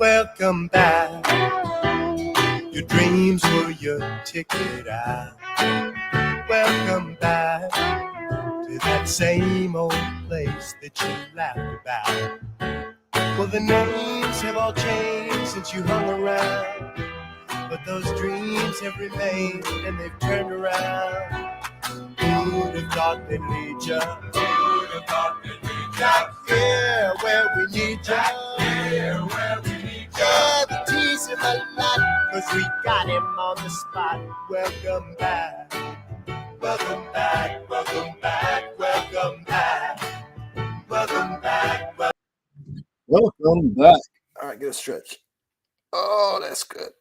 welcome back. Your dreams were your ticket out. Welcome back to that same old place that you laughed about. Well, the names have all changed since you hung around, but those dreams have remained and they've turned around. Who'd have thought they'd lead ya? Who'd have thought they'd lead ya? Back here where we need ya. Back here where we need ya. Yeah, the tease him a lot, 'cause we got him on the spot. Welcome back. Welcome back. Welcome back. Welcome back. Welcome back. Welcome back. All right, get a stretch. Oh, that's good.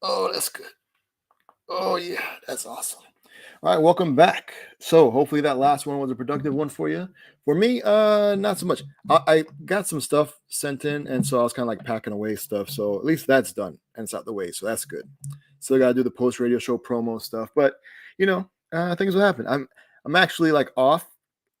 Oh, that's good. Oh, yeah, that's awesome. All right, welcome back. So hopefully that last one was a productive one for you. For me, not so much. I got some stuff sent in, and so I was kind of like packing away stuff. So at least that's done and it's out the way. So that's good. Still got to do the post radio show promo stuff, but things will happen. I'm actually like off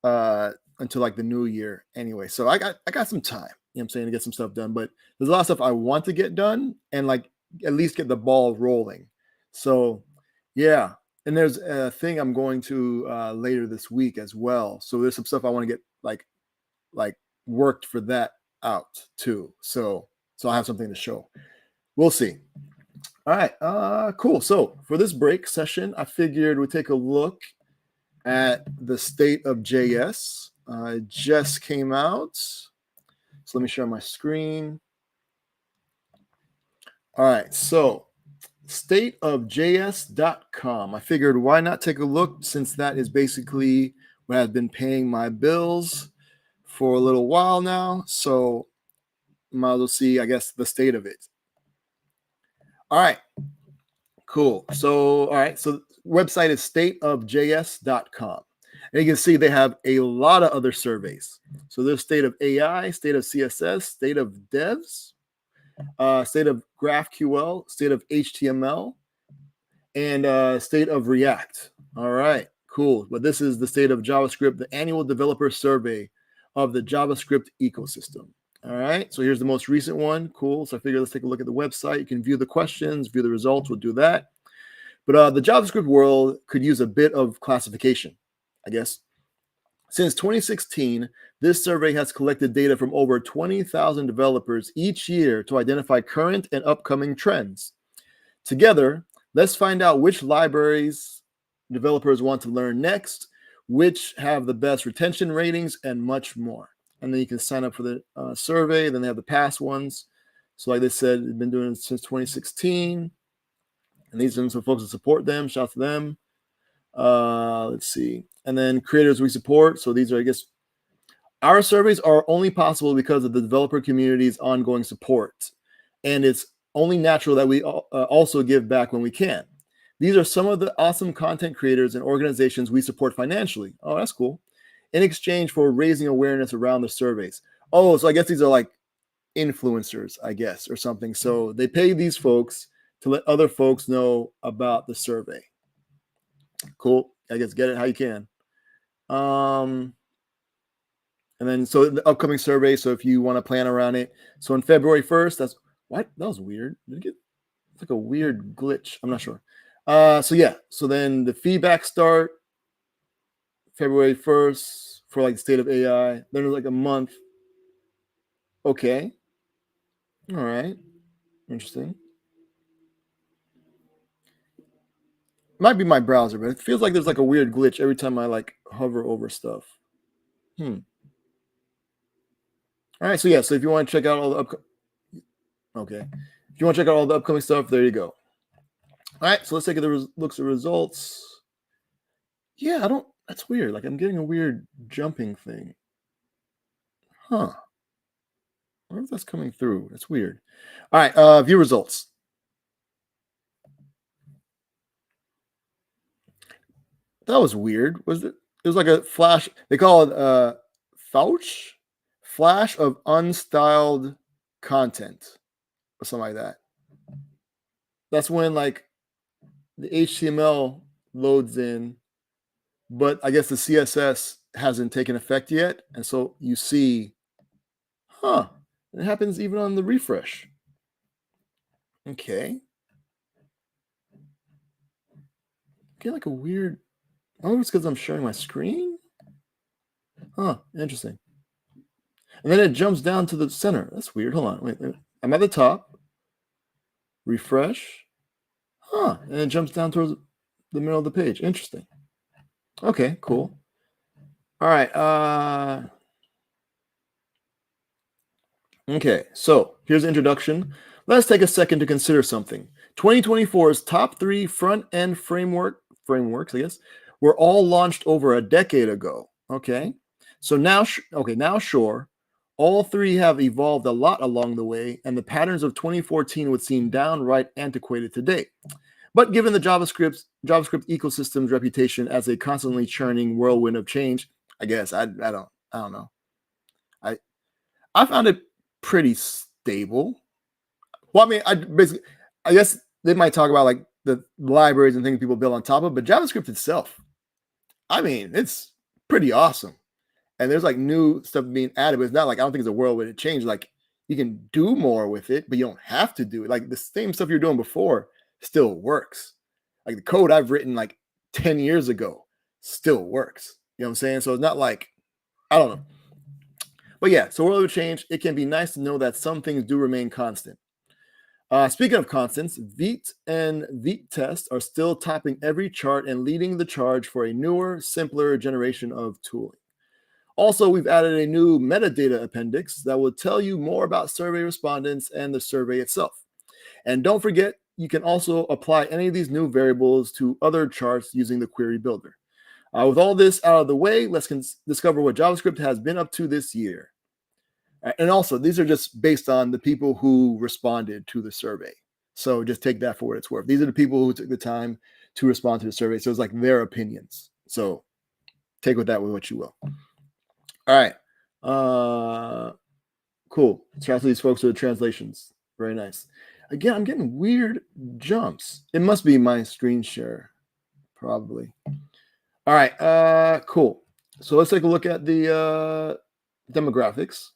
until like the new year anyway. So I got some time. You know what I'm saying, to get some stuff done. But there's a lot of stuff I want to get done and like at least get the ball rolling. So yeah. And there's a thing I'm going to later this week as well. So there's some stuff I want to get like worked for that out too. So I'll have something to show. We'll see. All right. Cool. So for this break session, I figured we'd take a look at the state of JS. It just came out. So let me share my screen. All right. So stateofjs.com. I figured why not take a look, since that is basically what I've been paying my bills for a little while now. So might as well see, I guess, the state of it. All right, cool. So, all right, so website is stateofjs.com. And you can see they have a lot of other surveys. So there's state of AI, state of CSS, state of devs, state of GraphQL, state of HTML, and state of React. All right, cool. But this is the state of JavaScript, the annual developer survey of the JavaScript ecosystem. All right, so here's the most recent one. Cool. So I figured let's take a look at the website. You can view the questions, view the results. We'll do that. But the JavaScript world could use a bit of classification, I guess. Since 2016, this survey has collected data from over 20,000 developers each year to identify current and upcoming trends. Together, let's find out which libraries developers want to learn next, which have the best retention ratings, and much more. And then you can sign up for the survey. Then they have the past ones. So like they said, they've been doing it since 2016. And these are some folks that support them. Shout out to them. Let's see. And then creators we support. So these are, I guess, our surveys are only possible because of the developer community's ongoing support. And it's only natural that we also give back when we can. These are some of the awesome content creators and organizations we support financially. Oh, that's cool. In exchange for raising awareness around the surveys. Oh, so I guess these are like influencers, I guess, or something. So they pay these folks to let other folks know about the survey. Cool. I guess get it how you can. And then so the upcoming survey. So if you want to plan around it. So on February 1st, that's what? That was weird. It's like a weird glitch. I'm not sure. So yeah. So then the feedback start February 1st for like the state of AI. Then there's like a month. Okay. All right. Interesting. Might be my browser, but it feels like there's like a weird glitch every time I like hover over stuff. All right. So yeah. So if you want to check out all the if you want to check out all the upcoming stuff, there you go. All right. So let's take a looks at results. Yeah, that's weird. Like I'm getting a weird jumping thing. Huh. I wonder if that's coming through. That's weird. All right. View results. That was weird. Was it? It was like a flash. They call it flash of unstyled content or something like that. That's when like the HTML loads in, but I guess the CSS hasn't taken effect yet. And so you see, It happens even on the refresh. Okay. Get like a weird. Oh, it's because I'm sharing my screen? Huh, interesting. And then it jumps down to the center. That's weird. Hold on. Wait. I'm at the top. Refresh. Huh. And it jumps down towards the middle of the page. Interesting. Okay, cool. All right. Okay, so here's the introduction. Let's take a second to consider something. 2024's top 3 front-end frameworks, I guess, were all launched over a decade ago. Okay, so now, now sure, all 3 have evolved a lot along the way, and the patterns of 2014 would seem downright antiquated today. But given the JavaScript ecosystem's reputation as a constantly churning whirlwind of change, I guess I don't know. I I found it pretty stable. Well, I mean, I guess they might talk about like the libraries and things people build on top of, but JavaScript itself, I mean, it's pretty awesome. And there's like new stuff being added, but it's not like I don't think it's a world where it changed. Like you can do more with it, but you don't have to do it. Like the same stuff you're doing before still works. Like the code I've written like 10 years ago still works. You know what I'm saying? So it's not like, I don't know. But yeah, so world of change, it can be nice to know that some things do remain constant. Speaking of constants, Vite and Vite test are still topping every chart and leading the charge for a newer, simpler generation of tooling. Also, we've added a new metadata appendix that will tell you more about survey respondents and the survey itself. And don't forget, you can also apply any of these new variables to other charts using the query builder. With all this out of the way, let's discover what JavaScript has been up to this year. And also, these are just based on the people who responded to the survey. So just take that for what it's worth. These are the people who took the time to respond to the survey. So it's like their opinions. So take with that with what you will. All right. Cool. Shout out to these folks for the translations. Very nice. Again, I'm getting weird jumps. It must be my screen share, probably. All right. Cool. So let's take a look at the demographics.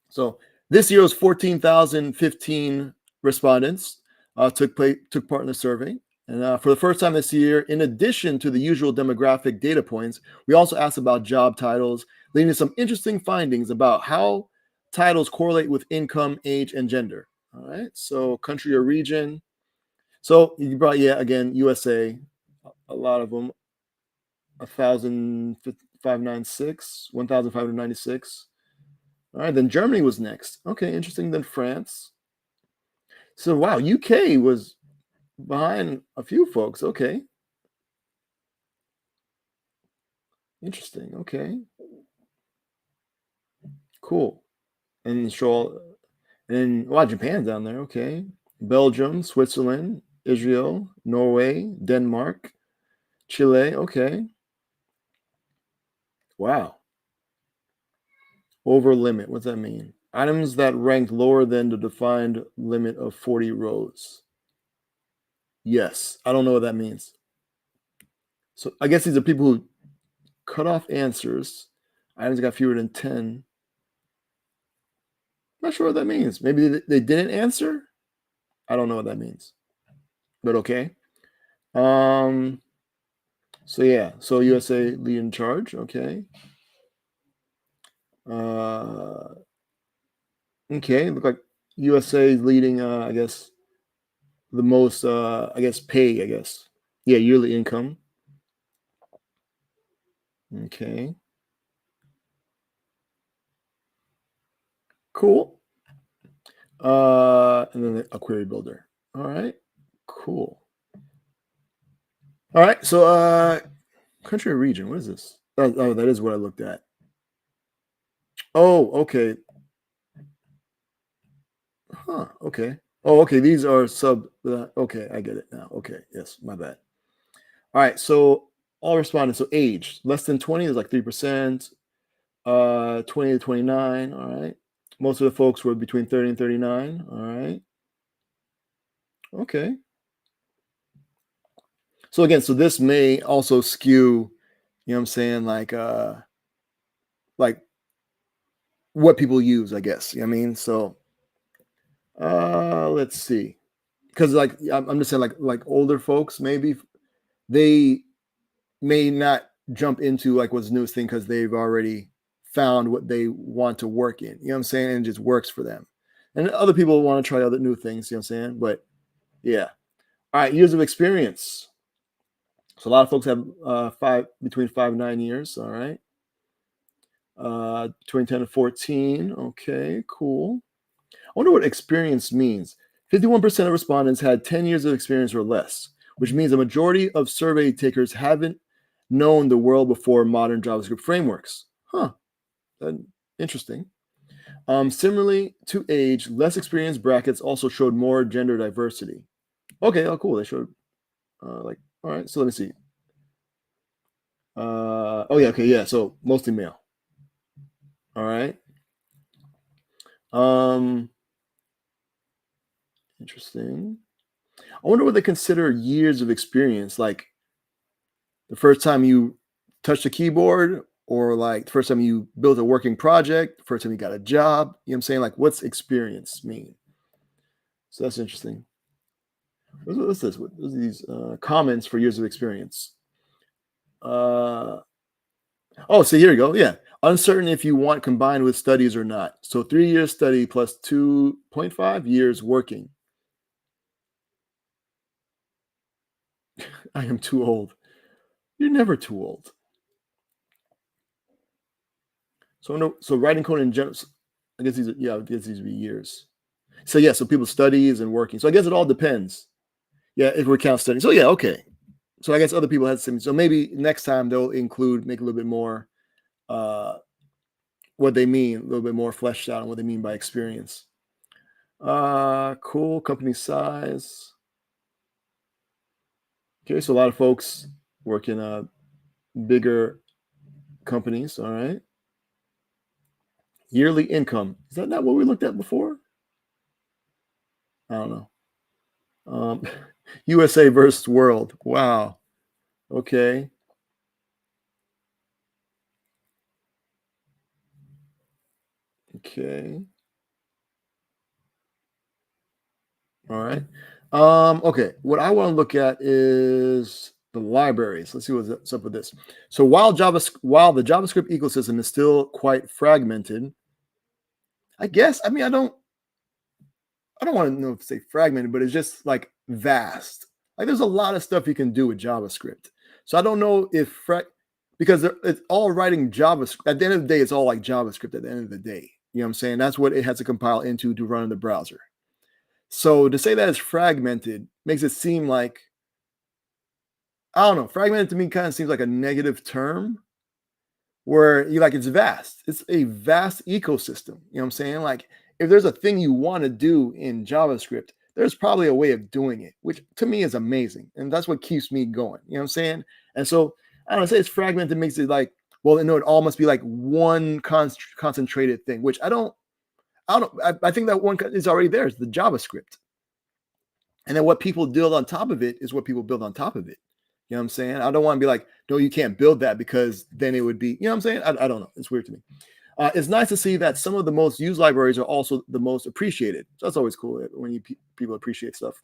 So this year's 14,015 respondents took part in the survey. And for the first time this year, in addition to the usual demographic data points, we also asked about job titles, leading to some interesting findings about how titles correlate with income, age, and gender. All right, so country or region. So you brought, again, USA, a lot of them, 1,596. All right, then Germany was next. Okay, interesting. Then France. So wow, UK was behind a few folks. Okay, interesting. Okay, cool. And wow, Japan's down there. Okay, Belgium, Switzerland, Israel, Norway, Denmark, Chile. Okay, wow. Over limit. What's that mean? Items that ranked lower than the defined limit of 40 rows. Yes, I don't know what that means. So I guess these are people who cut off answers. Items got fewer than 10. Not sure what that means. Maybe they didn't answer. I don't know what that means. But okay. So yeah. So USA lead in charge. Okay. Okay. Look like USA is leading. I guess the most. I guess pay. I guess. Yeah. Yearly income. Okay. Cool. And then a query builder. All right. Cool. All right. So country or region. What is this? Oh, that is what I looked at. Oh, okay. Huh. Okay. Oh, okay. These are sub. Okay, I get it now. Okay. Yes, my bad. All right. So all respondents. So age less than 20 is like 3%. 20 to 29. All right. Most of the folks were between 30 and 39. All right. Okay. So again, so this may also skew. You know what I'm saying? Like what people use, I guess. You know what I mean? So let's see. Because like I'm just saying, like older folks, maybe they may not jump into like what's the newest thing because they've already found what they want to work in. You know what I'm saying? And it just works for them. And other people want to try other new things, you know what I'm saying? But yeah. All right, years of experience. So a lot of folks have between 5 and 9 years. All right. 2010 to 14. Okay, cool. I wonder what experience means. 51% of respondents had 10 years of experience or less, which means a majority of survey takers haven't known the world before modern JavaScript frameworks. Huh, interesting. Similarly to age, less experienced brackets also showed more gender diversity. Okay, oh cool. They showed all right, so let me see. Oh yeah, okay, yeah, so mostly male. All right. Interesting. I wonder what they consider years of experience, like the first time you touched a keyboard, or like the first time you built a working project, the first time you got a job. You know what I'm saying? Like, what's experience mean? So that's interesting. What's this? What are these comments for years of experience? Oh, so here you go. Yeah. Uncertain if you want combined with studies or not. So 3 years study plus 2.5 years working. I am too old. You're never too old. So no, so writing code in general. I guess I guess these would be years. So yeah, so people studies and working. So I guess it all depends. Yeah, if we count studying. So yeah, okay. So I guess other people had some. So maybe next time they'll make a little bit more what they mean, a little bit more fleshed out on what they mean by experience. Cool. Company size. Okay, so a lot of folks work in bigger companies. All right. Yearly income. Is that not what we looked at before? I don't know. USA versus world. Wow. Okay. Okay. All right. Okay. What I want to look at is the libraries. Let's see what's up with this. So while the JavaScript ecosystem is still quite fragmented, I guess, I mean, I don't want to know if say fragmented, but it's just like vast. Like there's a lot of stuff you can do with JavaScript. So I don't know if because it's all writing JavaScript. At the end of the day, it's all like JavaScript at the end of the day. You know what I'm saying? That's what it has to compile into to run in the browser. So to say that it's fragmented makes it seem like, I don't know, fragmented to me kind of seems like a negative term where you like it's vast. It's a vast ecosystem. You know what I'm saying? Like if there's a thing you want to do in JavaScript, there's probably a way of doing it, which to me is amazing. And that's what keeps me going. You know what I'm saying? And so I don't know, say it's fragmented makes it like, well, no, it all must be like one concentrated thing, which I don't. I think that one is already there. It's the JavaScript. And then what people build on top of it is what people build on top of it. You know what I'm saying? I don't want to be like, no, you can't build that because then it would be, you know what I'm saying? I don't know. It's weird to me. It's nice to see that some of the most used libraries are also the most appreciated. So that's always cool when people appreciate stuff.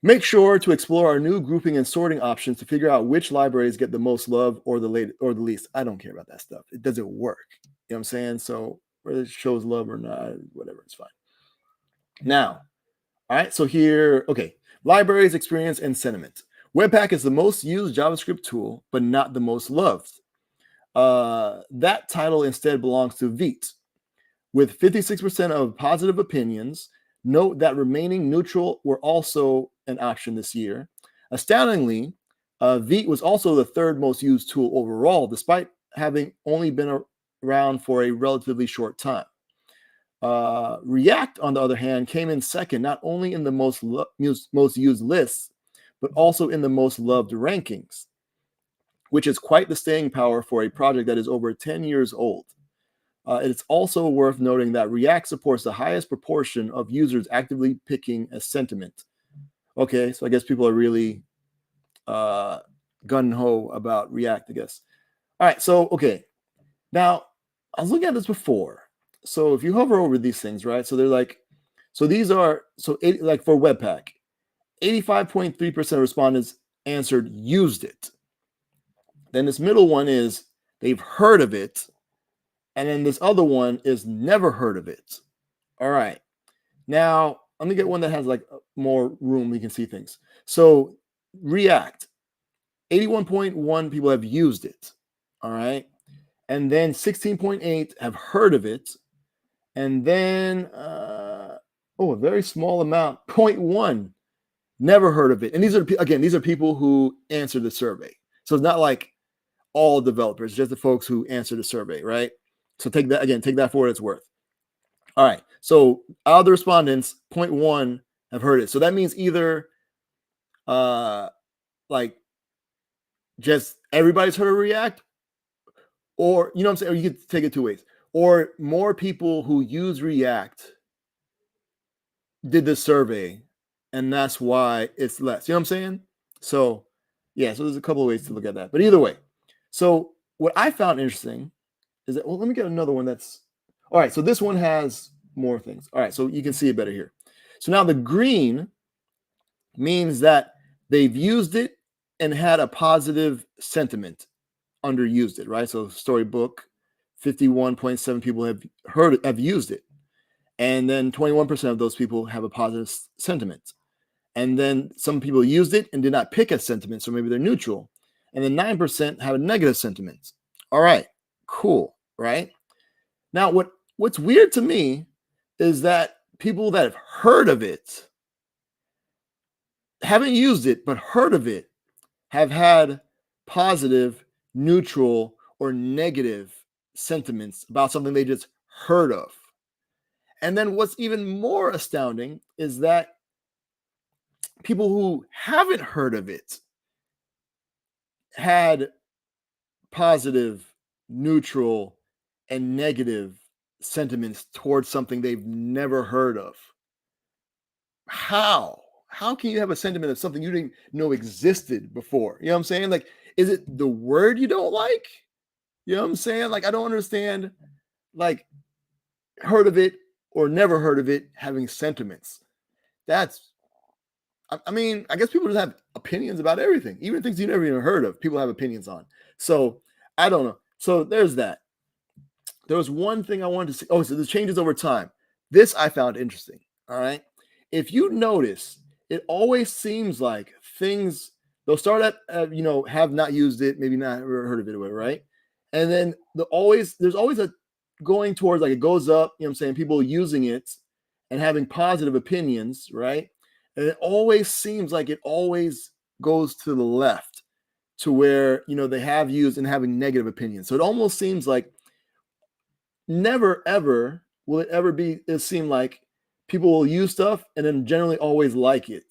Make sure to explore our new grouping and sorting options to figure out which libraries get the most love or the least. I don't care about that stuff. It doesn't work. You know what I'm saying? So whether it shows love or not, whatever, it's fine. Now, all right, so here, okay, libraries, experience, and sentiment. Webpack is the most used JavaScript tool, but not the most loved. That title instead belongs to Vite. With 56% of positive opinions, note that remaining neutral were also an option this year. Astoundingly, Vite was also the third most used tool overall, despite having only been around for a relatively short time. React, on the other hand, came in second, not only in the most used lists, but also in the most loved rankings, which is quite the staying power for a project that is over 10 years old. It's also worth noting that React supports the highest proportion of users actively picking a sentiment. Okay, so I guess people are really gung-ho about React, I guess. All right, so, okay. Now, I was looking at this before. So if you hover over these things, right? So they're like, so these are like for Webpack, 85.3% of respondents answered used it. Then this middle one is they've heard of it. And then this other one is never heard of it. All right. Now, let me get one that has like more room. We can see things. So React, 81.1 people have used it. All right. And then 16.8 have heard of it. And then, a very small amount, 0.1, never heard of it. And these are people who answered the survey. So it's not like all developers, just the folks who answered the survey, right? So take that for what it's worth. All right. So out of the respondents, 0.1 have heard it. So that means either like just everybody's heard of React, or you know what I'm saying, or you could take it two ways. Or more people who use React did the survey, and that's why it's less. You know what I'm saying? So yeah, so there's a couple of ways to look at that. But either way, so what I found interesting is that, well, let me get another one that's all right. So this one has more things. All right, so you can see it better here. So now the green means that they've used it and had a positive sentiment under used it, right? So Storybook, 51.7 people have used it. And then 21% of those people have a positive sentiment. And then some people used it and did not pick a sentiment, so maybe they're neutral. And then 9% have a negative sentiment. All right, cool, right? Now, what's weird to me is that people that have heard of it, haven't used it, but heard of it, have had positive, neutral, or negative sentiments about something they just heard of. And then what's even more astounding is that people who haven't heard of it had positive, neutral, and negative sentiments towards something they've never heard of. How? How can you have a sentiment of something you didn't know existed before? You know what I'm saying? Like, is it the word you don't like? You know what I'm saying? Like, I don't understand, like, heard of it or never heard of it having sentiments. I mean, I guess people just have opinions about everything, even things you never even heard of. People have opinions on. So I don't know. So there's that. There was one thing I wanted to see. Oh, so the changes over time. This I found interesting. All right. If you notice, it always seems like things they'll start at have not used it, maybe not ever heard of it, right? And then there's always a going towards, like, it goes up. You know what I'm saying? People using it and having positive opinions, right? And it always seems like it always goes to the left, to where they have used and having negative opinions. So it almost seems like never ever will it seem like people will use stuff and then generally always like it.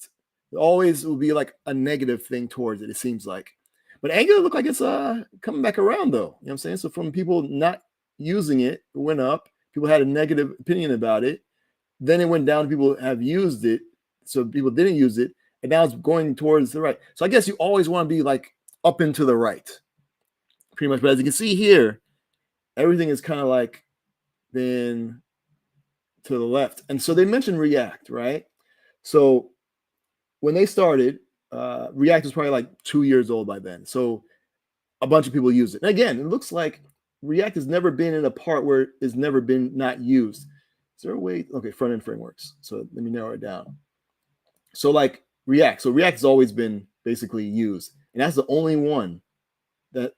It always will be like a negative thing towards it seems like. But Angular look like it's coming back around, though. You know what I'm saying? So from people not using it went up, people had a negative opinion about it, then it went down to people have used it, so people didn't use it, and now it's going towards the right. So I guess you always want to be like up and to the right, pretty much. But as you can see here, everything is kind of like been to the left. And so they mentioned React, right? So when they started, React was probably like 2 years old by then. So a bunch of people used it. And again, it looks like React has never been in a part where it's never been not used. Is there a way? Okay, front end frameworks. So let me narrow it down. So like React. So React has always been basically used. And that's the only one that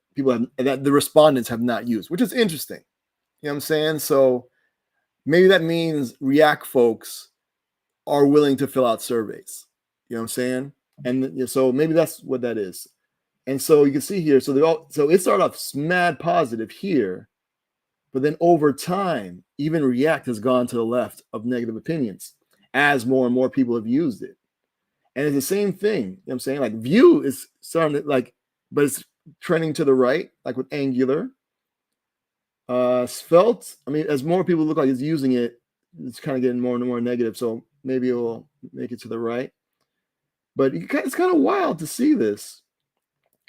that the respondents have not used, which is interesting. You know what I'm saying? So maybe that means React folks are willing to fill out surveys. You know what I'm saying? And so maybe that's what that is. And so you can see here, so it started off mad positive here, but then over time, even React has gone to the left of negative opinions as more and more people have used it. And it's the same thing. You know what I'm saying? Like Vue is starting to but it's trending to the right, like with Angular. Svelte, I mean, as more people look like it's using it, it's kind of getting more and more negative. So maybe it will make it to the right. But it's kind of wild to see this.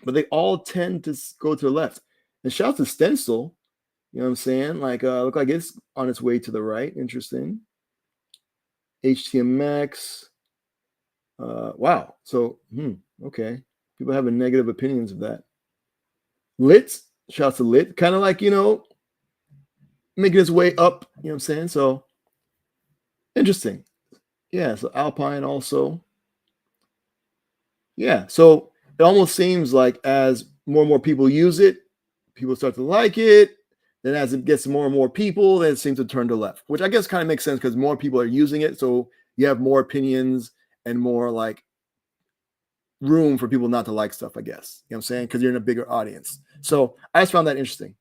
But they all tend to go to the left. And shout out to Stencil. You know what I'm saying? Like, look like it's on its way to the right. Interesting. HTMX. Wow. So, okay. People having negative opinions of that. Lit. Shouts to Lit. Kind of like, making its way up. You know what I'm saying? So, interesting. Yeah. So, Alpine also. Yeah. So, it almost seems like as more and more people use it, people start to like it. Then as it gets more and more people, then it seems to turn to left, which I guess kind of makes sense because more people are using it. So you have more opinions and more like room for people not to like stuff, I guess. You know what I'm saying? Because you're in a bigger audience. So I just found that interesting.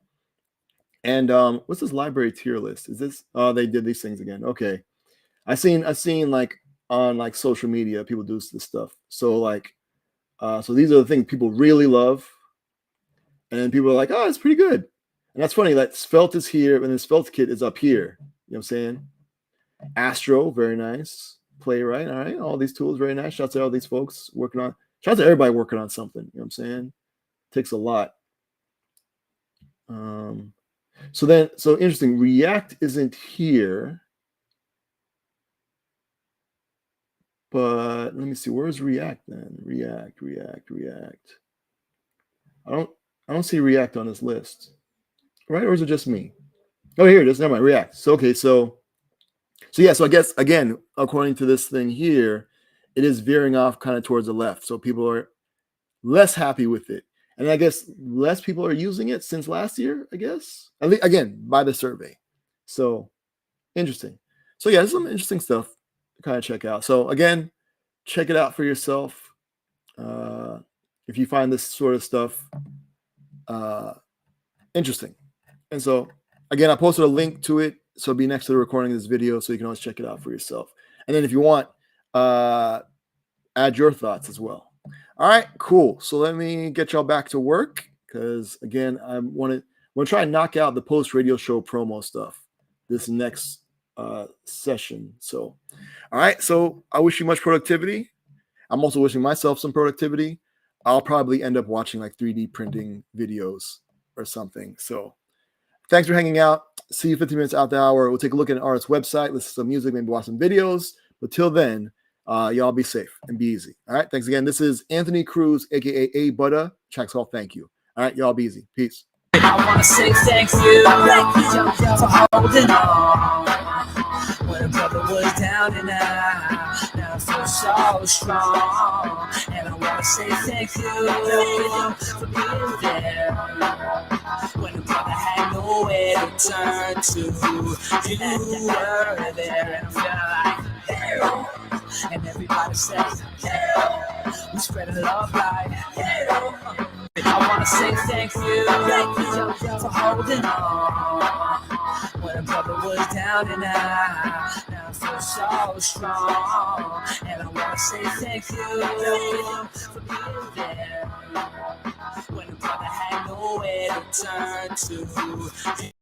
And what's this library tier list? Is this they did these things again. Okay. I seen like on like social media, people do this stuff. So like so these are the things people really love. And then people are like, oh, it's pretty good. And that's funny. That Svelte is here, and the Svelte kit is up here. You know what I'm saying? Astro, very nice. Playwright, all right. All these tools, very nice. Shouts out to all these folks working on. Shouts out to everybody working on something. You know what I'm saying? Takes a lot. So interesting. React isn't here, but let me see. Where's React then? React. I don't see React on this list, right? Or is it just me? Oh, here it is. Never mind. React. So okay. So yeah, so I guess again, according to this thing here, it is veering off kind of towards the left. So people are less happy with it. And I guess less people are using it since last year, I guess. At least, again, by the survey. So interesting. So yeah, there's some interesting stuff to kind of check out. So again, check it out for yourself. If you find this sort of stuff interesting. And so again, I posted a link to it. So it'll be next to the recording of this video, so you can always check it out for yourself. And then if you want, add your thoughts as well. All right, cool. So let me get y'all back to work because again, I want to try and knock out the post radio show promo stuff this next session. So, all right. So I wish you much productivity. I'm also wishing myself some productivity. I'll probably end up watching like 3D printing videos or something. So thanks for hanging out. See you 15 minutes out the hour. We'll take a look at an artist's website, listen to some music, maybe watch some videos. But till then, y'all be safe and be easy. All right. Thanks again. This is Anthony Cruz, aka A Butter. Tracks called Thank You. All right, y'all be easy. Peace. I want to say thank you for holding on. When a brother was down and out, now I feel so strong. And I want to say thank you for being there. When a brother had nowhere to turn to, you were there. And I felt like, hell. And everybody says, hell. We spread love like, hell. I want to say thank you for holding on. When a brother was down and out, now I feel so strong. And I want to say thank you for being there. When a brother had nowhere to turn to.